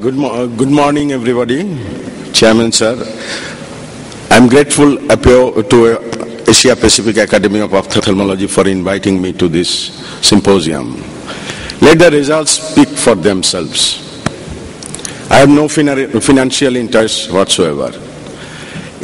Good morning, everybody. Chairman, sir. I'm grateful to Asia Pacific Academy of Ophthalmology for inviting me to this symposium. Let the results speak for themselves. I have no financial interest whatsoever.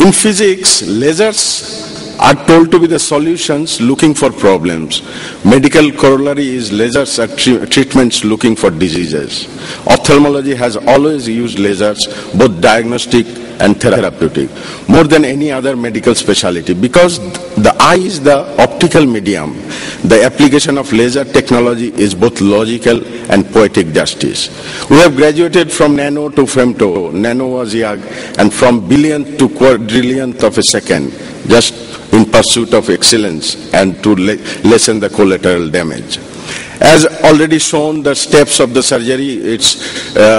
In physics, lasers are told to be the solutions looking for problems. Medical corollary is lasers are treatments looking for diseases. Ophthalmology has always used lasers, both diagnostic and therapeutic, more than any other medical specialty. Because the eye is the optical medium, the application of laser technology is both logical and poetic justice. We have graduated from nano to femto. Nano was young, and from billionth to quadrillionth of a second, just in pursuit of excellence and to lessen the collateral damage. As already shown, the steps of the surgery, it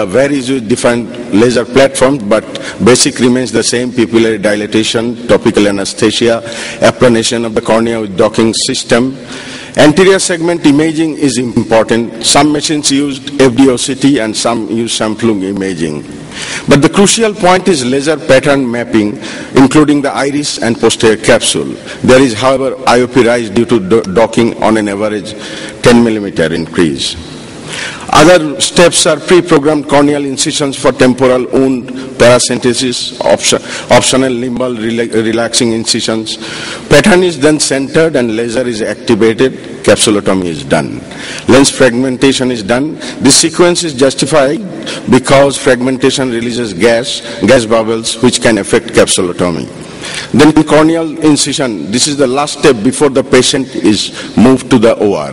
varies with different laser platforms, but basic remains the same: pupillary dilatation, topical anesthesia, applanation of the cornea with docking system. Anterior segment imaging is important. Some machines used FDOCT and some use sampling imaging. But the crucial point is laser pattern mapping, including the iris and posterior capsule. There is, however, IOP rise due to docking on an average 10 millimeter increase. Other steps are pre-programmed corneal incisions for temporal wound paracentesis, optional limbal relaxing incisions. Pattern is then centered and laser is activated. Capsulotomy is done. Lens fragmentation is done. This sequence is justified because fragmentation releases gas bubbles, which can affect capsulotomy. Then corneal incision. This is the last step before the patient is moved to the OR.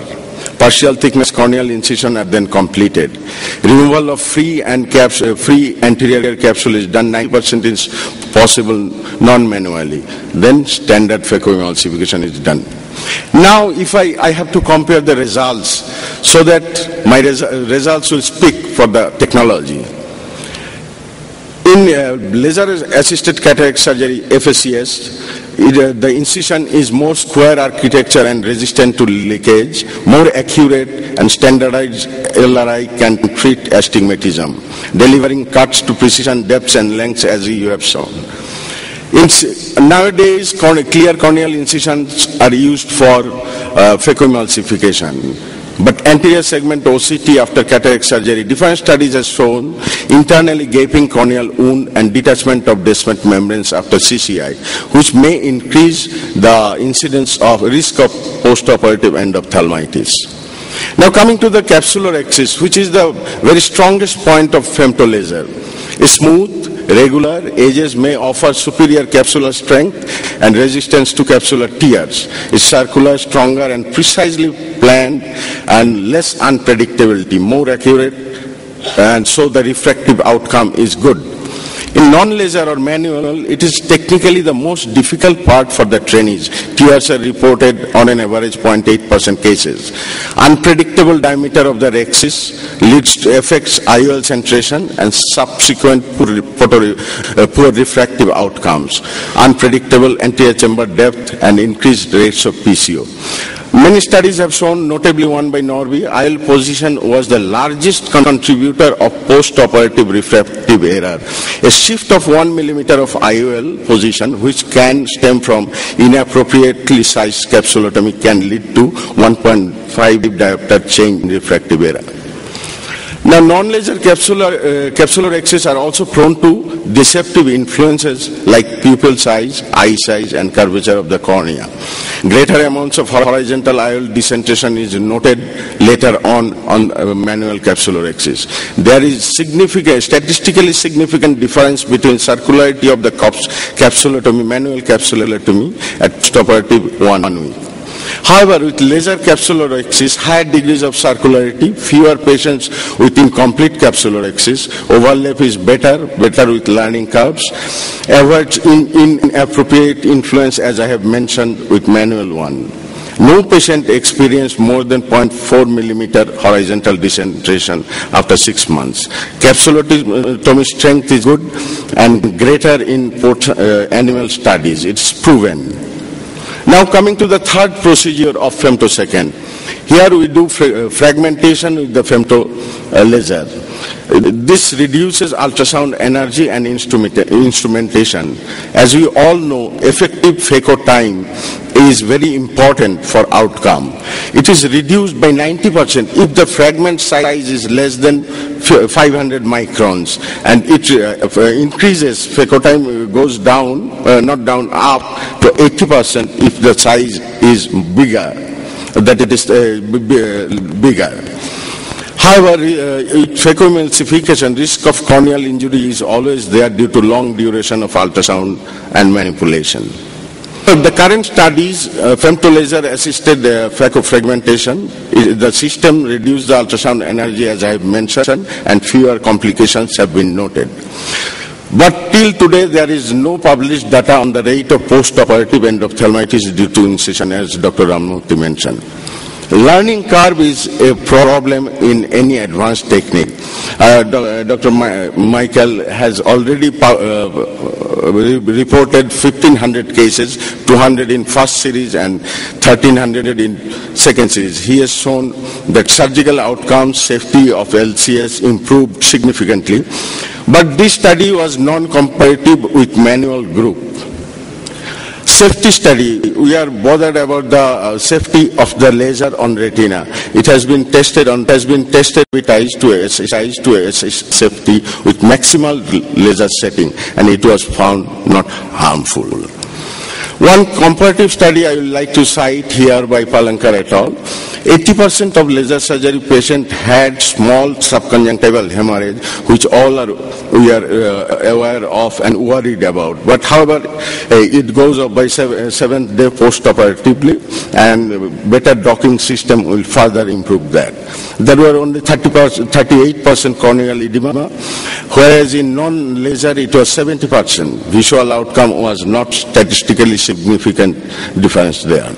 Partial thickness corneal incision are then completed. Removal of free anterior capsule is done. 9% is possible non-manually. Then standard phacoemulsification is done. Now, if I have to compare the results so that my results will speak for the technology. In laser-assisted cataract surgery, FACS, the incision is more square architecture and resistant to leakage, more accurate, and standardized LRI can treat astigmatism, delivering cuts to precision depths and lengths as you have shown. Nowadays, clear corneal incisions are used for phacoemulsification. But anterior segment OCT after cataract surgery, different studies have shown internally gaping corneal wound and detachment of descent membranes after CCI, which may increase the incidence of risk of postoperative endophthalmitis. Now coming to the capsular axis, which is the very strongest point of femtolaser. Smooth, regular edges may offer superior capsular strength and resistance to capsular tears. It's circular, stronger, and precisely planned, and less unpredictability, more accurate, and so the refractive outcome is good. In non-laser or manual, it is technically the most difficult part for the trainees. Tears are reported on an average 0.8% cases. Unpredictable diameter of the axis leads to affects IOL centration and subsequent poor refractive outcomes. Unpredictable anterior chamber depth and increased rates of PCO. Many studies have shown, notably one by Norby, IOL position was the largest contributor of post-operative refractive error. A shift of 1 millimeter of IOL position, which can stem from inappropriately sized capsulotomy, can lead to 1.5 diopter change in refractive error. Now, non-laser capsular axes are also prone to deceptive influences like pupil size, eye size, and curvature of the cornea. Greater amounts of horizontal IOL decentration is noted later on manual capsular axis. There is statistically significant difference between circularity of the capsulotomy, manual capsulotomy at postoperative 1 week. However, with laser capsular axis, higher degrees of circularity, fewer patients with incomplete capsular axis, overlap is better with learning curves, avoids inappropriate influence, as I have mentioned, with manual one. No patient experienced more than 0.4 millimeter horizontal decentration after 6 months. Capsulotomy strength is good and greater in animal studies. It's proven. Now coming to the third procedure of femtosecond. Here we do fragmentation with the femto laser. This reduces ultrasound energy and instrumentation. As we all know, effective phaco time is very important for outcome. It is reduced by 90% if the fragment size is less than 500 microns, and it increases, phaco time goes down, not down, up to 80% if the size is bigger, that it is bigger. However, phacoemulsification, risk of corneal injury is always there due to long duration of ultrasound and manipulation. The current studies, femtolaser assisted phaco-fragmentation, the system reduced the ultrasound energy as I have mentioned, and fewer complications have been noted. But till today there is no published data on the rate of post-operative endophthalmitis due to incision, as Dr. Ramamurthy mentioned. Learning curve is a problem in any advanced technique. Dr. Michael has already reported 1,500 cases, 200 in first series and 1,300 in second series. He has shown that surgical outcomes, safety of LCS improved significantly. But this study was non-comparative with manual group. Safety study, we are bothered about the safety of the laser on retina. It has been tested with eyes to assess safety with maximal laser setting, and it was found not harmful. One comparative study I would like to cite here by Palankar et al. 80% of laser surgery patients had small subconjunctival hemorrhage, which we are aware of and worried about. But however, it goes up by 7th day post-operatively, and better docking system will further improve that. There were only 38% corneal edema, whereas in non-laser it was 70%. Visual outcome was not statistically significant difference there.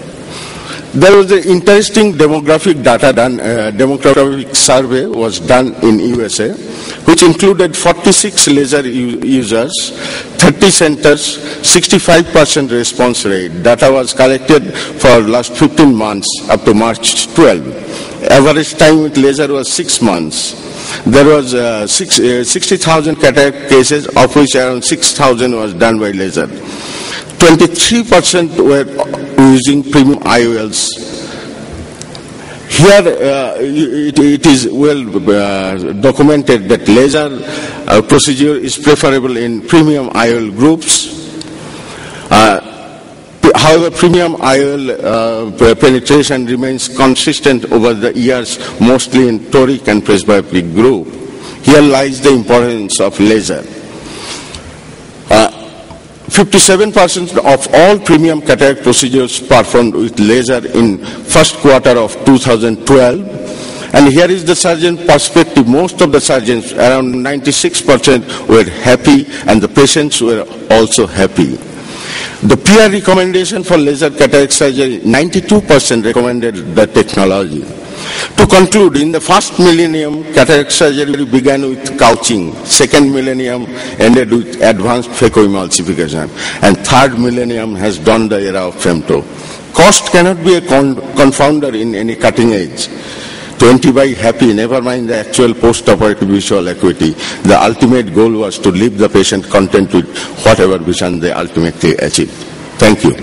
There was an interesting demographic data done, demographic survey was done in USA, which included 46 laser users, 30 centers, 65% response rate. Data was collected for last 15 months up to March 12. Average time with laser was 6 months. There was 60,000 cataract cases, of which around 6,000 was done by laser. 23% were using premium IOLs. Here it is well documented that laser procedure is preferable in premium IOL groups. However, premium IOL penetration remains consistent over the years, mostly in toric and presbyopic group. Here lies the importance of laser. 57% of all premium cataract procedures performed with laser in first quarter of 2012. And here is the surgeon perspective. Most of the surgeons, around 96%, were happy, and the patients were also happy. The peer recommendation for laser cataract surgery, 92% recommended the technology. To conclude, in the first millennium, cataract surgery began with couching. Second millennium ended with advanced phacoemulsification. And third millennium has dawned the era of femto. Cost cannot be a confounder in any cutting edge. To anti-buy happy, never mind the actual post-operative visual acuity. The ultimate goal was to leave the patient content with whatever vision they ultimately achieved. Thank you.